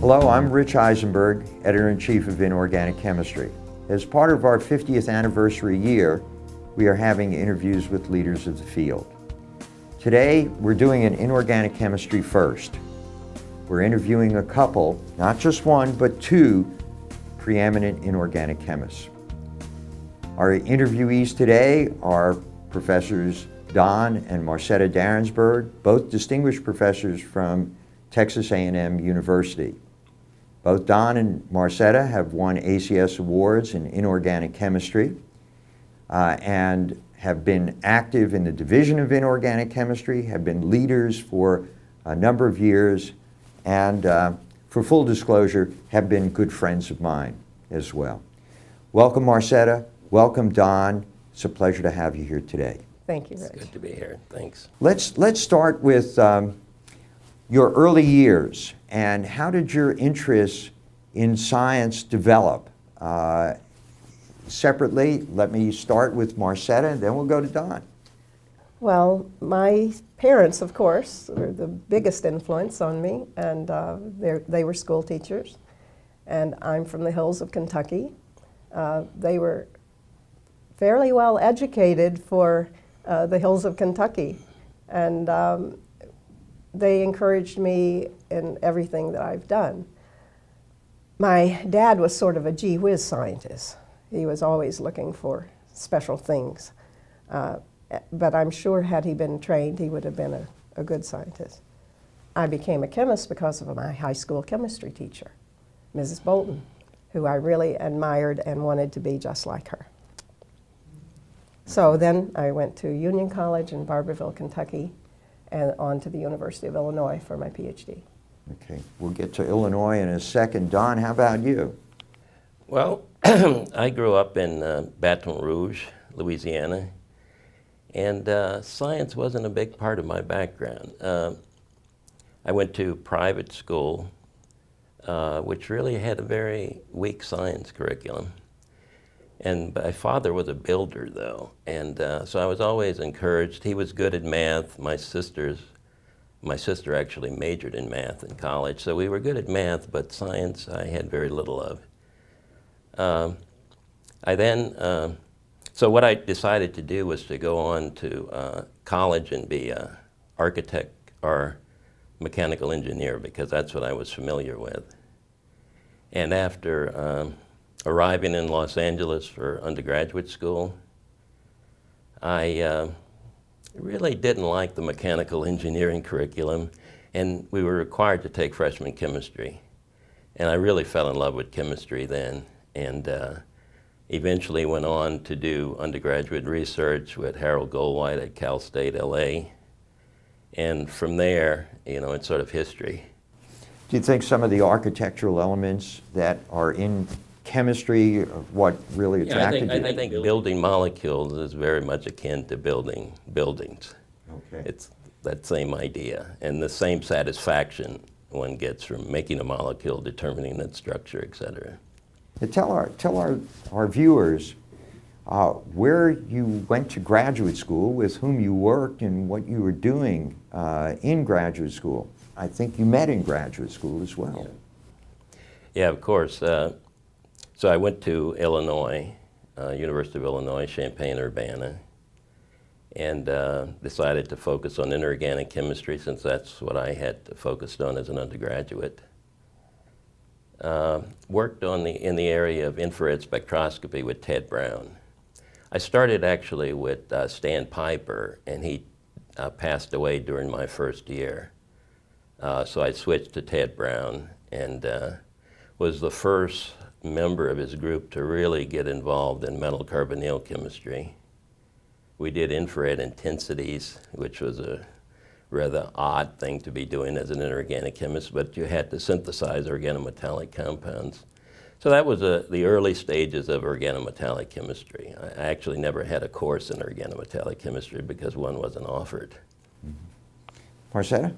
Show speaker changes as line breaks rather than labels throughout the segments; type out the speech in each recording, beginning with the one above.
Hello, I'm Rich Eisenberg, Editor-in-Chief of Inorganic Chemistry. As part of our 50th anniversary year, we are having interviews with leaders of the field. Today, we're doing an inorganic chemistry first. We're interviewing a couple, not just one, but two preeminent inorganic chemists. Our interviewees today are Professors Don and Marcetta Darensbourg, both distinguished professors from Texas A&M University. Both Don and Marcetta have won ACS awards in inorganic chemistry and have been active in the Division of Inorganic Chemistry, have been leaders for a number of years, and for full disclosure, have been good friends of mine as well. Welcome, Marcetta. Welcome, Don. It's a pleasure to have you here today.
Thank you, Rich.
It's good to be here. Thanks.
Let's start with your early years and how did your interest in science develop? Separately, let me start with Marcetta, and then we'll go to Don.
Well, my parents, of course, were the biggest influence on me, and they were school teachers, and I'm from the hills of Kentucky. They were fairly well educated for the hills of Kentucky, and they encouraged me in everything that I've done. My dad was sort of a gee whiz scientist. He was always looking for special things. But I'm sure had he been trained, he would have been a good scientist. I became a chemist because of my high school chemistry teacher, Mrs. Bolton, who I really admired and wanted to be just like her. So then I went to Union College in Barberville, Kentucky, and on to the University of Illinois for my PhD.
Okay, we'll get to Illinois in a second. Don, how about you?
Well, I grew up in Baton Rouge, Louisiana, and science wasn't a big part of my background. I went to private school, which really had a very weak science curriculum. And my father was a builder, though, and so I was always encouraged. He was good at math. My sister actually majored in math in college, so we were good at math, but science I had very little of. So what I decided to do was to go on to college and be an architect or mechanical engineer, because that's what I was familiar with. And after arriving in Los Angeles for undergraduate school, I really didn't like the mechanical engineering curriculum, and we were required to take freshman chemistry. And I really fell in love with chemistry then, and eventually went on to do undergraduate research with Harold Goldwhite at Cal State LA. And from there, you know, it's sort of history.
Do you think some of the architectural elements that are in chemistry are what really attracted you?
I think building molecules is very much akin to building buildings.
Okay.
It's that same idea, and the same satisfaction one gets from making a molecule, determining its structure, et cetera.
Tell our viewers where you went to graduate school, with whom you worked, and what you were doing in graduate school. I think you met in graduate school as well.
Yeah, of course. So I went to Illinois, University of Illinois, Champaign-Urbana, and decided to focus on inorganic chemistry, since that's what I had focused on as an undergraduate. Worked in the area of infrared spectroscopy with Ted Brown. I started actually with Stan Piper, and he passed away during my first year. So I switched to Ted Brown, and was the first member of his group to really get involved in metal carbonyl chemistry. We did infrared intensities, which was a rather odd thing to be doing as an inorganic chemist, but you had to synthesize organometallic compounds. So that was the early stages of organometallic chemistry. I actually never had a course in organometallic chemistry because one wasn't offered.
Marcetta?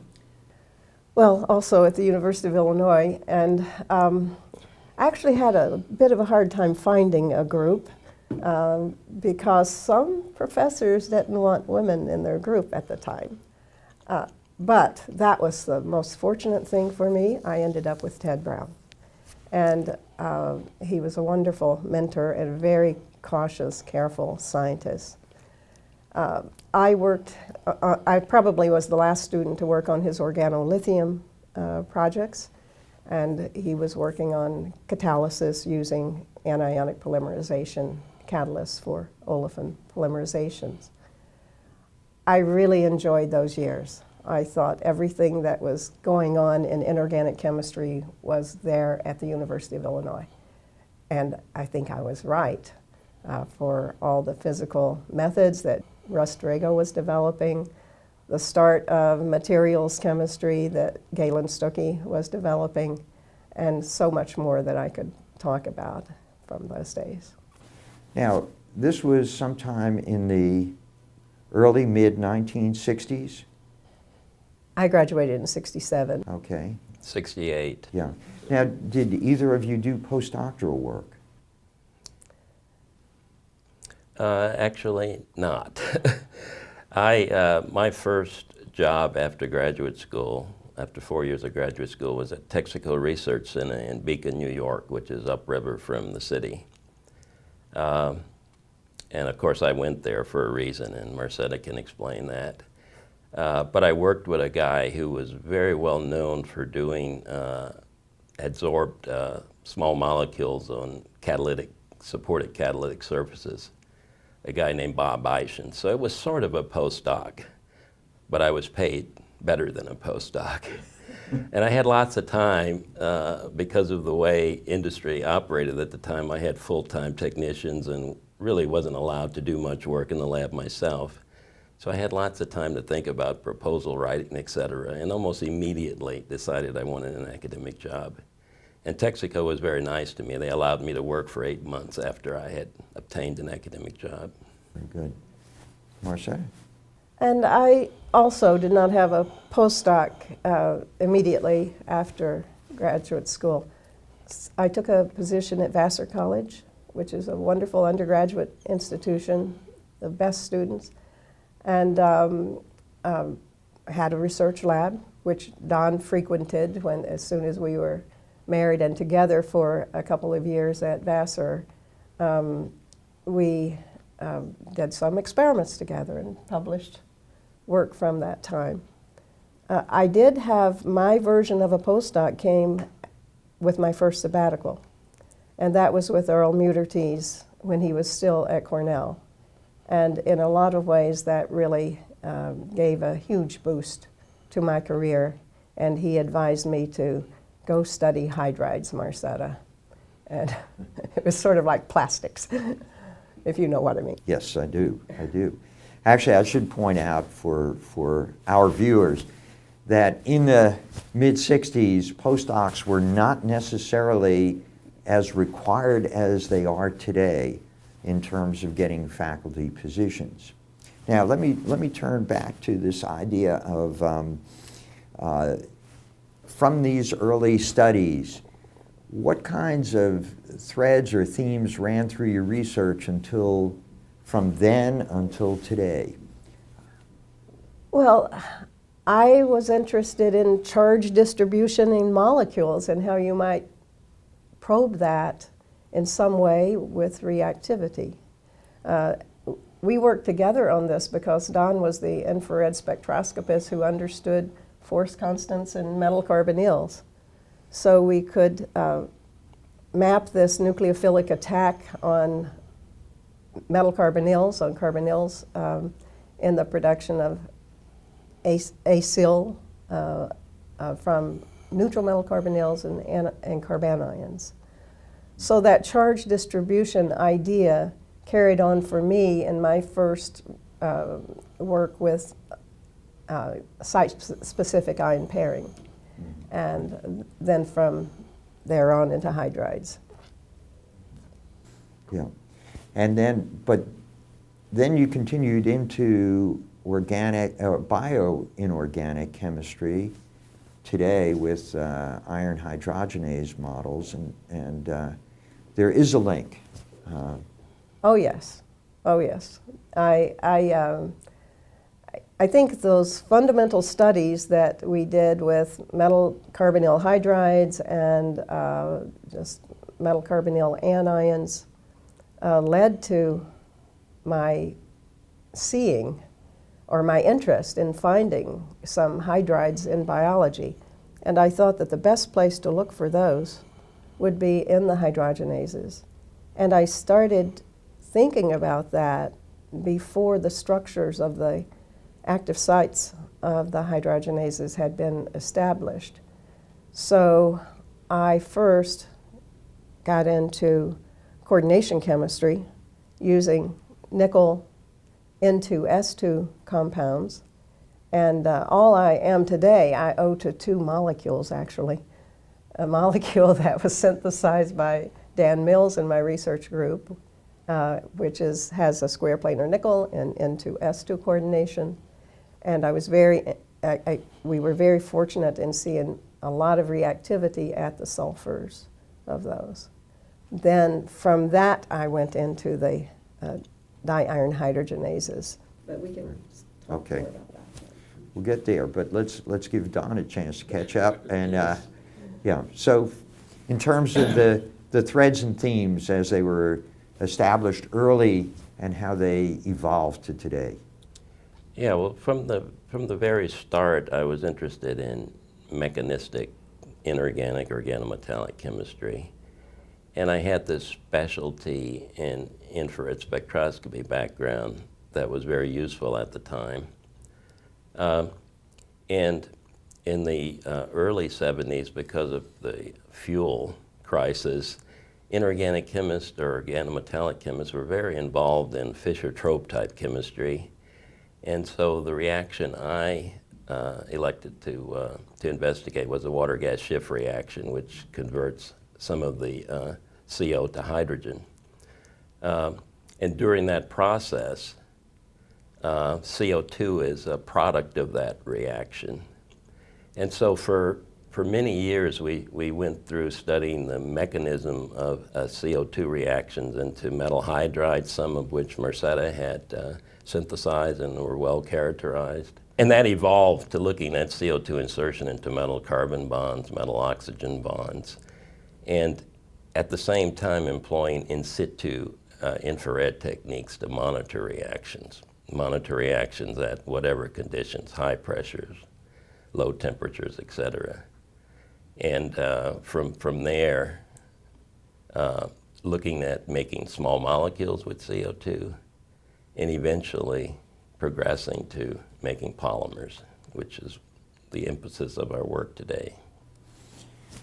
Well, also at the University of Illinois, and I actually had a bit of a hard time finding a group because some professors didn't want women in their group at the time. But that was the most fortunate thing for me. I ended up with Ted Brown. And he was a wonderful mentor and a very cautious, careful scientist. I probably was the last student to work on his organolithium projects, and he was working on catalysis using anionic polymerization catalysts for olefin polymerizations. I really enjoyed those years. I thought everything that was going on in inorganic chemistry was there at the University of Illinois. And I think I was right for all the physical methods that Russ Drago was developing, the start of materials chemistry that Galen Stuckey was developing, and so much more that I could talk about from those days.
Now, this was sometime in the early, mid-1960s?
I graduated in '67.
Okay.
68.
Yeah. Now, did either of you do postdoctoral work?
Actually, not. My first job after graduate school, after 4 years of graduate school, was at Texaco Research Center in Beacon, New York, which is upriver from the city. And of course, I went there for a reason, and Marcetta can explain that. But I worked with a guy who was very well known for doing adsorbed small molecules on supported catalytic surfaces, a guy named Bob Eischen. So it was sort of a postdoc, but I was paid better than a postdoc. And I had lots of time because of the way industry operated at the time. I had full-time technicians and really wasn't allowed to do much work in the lab myself. So I had lots of time to think about proposal writing, et cetera, and almost immediately decided I wanted an academic job. And Texaco was very nice to me. They allowed me to work for 8 months after I had obtained an academic job.
Very good. Marcetta?
And I also did not have a postdoc immediately after graduate school. I took a position at Vassar College, which is a wonderful undergraduate institution, the best students, and had a research lab, which Don frequented as soon as we were married and together for a couple of years at Vassar. We did some experiments together and published work from that time. I did have my version of a postdoc came with my first sabbatical, and that was with Earl Mutertes when he was still at Cornell. And in a lot of ways, that really gave a huge boost to my career, and he advised me to go study hydrides, Marcetta. And it was sort of like plastics, if you know what I mean.
Yes, I do. I do. Actually, I should point out for our viewers that in the mid-'60s, postdocs were not necessarily as required as they are today in terms of getting faculty positions. Now, let me turn back to this idea of from these early studies, what kinds of threads or themes ran through your research from then until today?
Well, I was interested in charge distribution in molecules and how you might probe that in some way with reactivity. We worked together on this because Don was the infrared spectroscopist who understood force constants in metal carbonyls. So we could map this nucleophilic attack on metal carbonyls, in the production of acyl from neutral metal carbonyls and carbanions. So that charge distribution idea carried on for me in my first work with site-specific ion pairing, and then from there on into hydrides.
Yeah. And then you continued into organic, bio-inorganic chemistry today with iron hydrogenase models, and there is a link.
Oh yes, oh yes. I I think those fundamental studies that we did with metal carbonyl hydrides and just metal carbonyl anions led to my seeing or my interest in finding some hydrides in biology. And I thought that the best place to look for those would be in the hydrogenases. And I started thinking about that before the structures of the active sites of the hydrogenases had been established. So I first got into coordination chemistry using nickel N2S2 compounds. And all I am today, I owe to two molecules, actually. A molecule that was synthesized by Dan Mills in my research group, which has a square planar nickel and N2S2 coordination. And I was we were very fortunate in seeing a lot of reactivity at the sulfurs of those. Then from that, I went into the diiron hydrogenases. But we can talk more about that.
We'll get there, but let's give Don a chance to catch up. And yeah, so in terms of the threads and themes as they were established early and how they evolved to today.
Yeah, well, from the very start, I was interested in mechanistic, inorganic, organometallic chemistry. And I had this specialty in infrared spectroscopy background that was very useful at the time. And in the early 70s, because of the fuel crisis, inorganic chemists or organometallic chemists were very involved in Fischer-Tropsch type chemistry. And so the reaction I elected to investigate was a water-gas shift reaction, which converts some of the CO to hydrogen. And during that process, CO2 is a product of that reaction. And so for many years, we went through studying the mechanism of CO2 reactions into metal hydrides, some of which Merceda had synthesized and were well characterized. And that evolved to looking at CO2 insertion into metal carbon bonds, metal oxygen bonds, and at the same time employing in situ infrared techniques to monitor reactions at whatever conditions, high pressures, low temperatures, etc. And from there, looking at making small molecules with CO2, and eventually progressing to making polymers, which is the emphasis of our work today.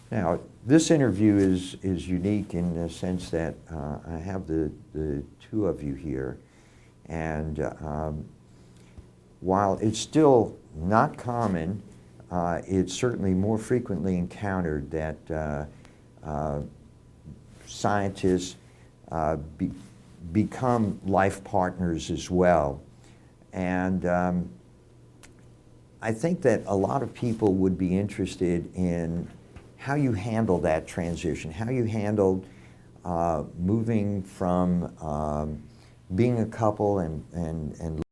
Now, this interview is unique in the sense that I have the two of you here, and while it's still not common, it's certainly more frequently encountered that scientists become life partners as well. And I think that a lot of people would be interested in how you handle that transition, how you handled moving from being a couple and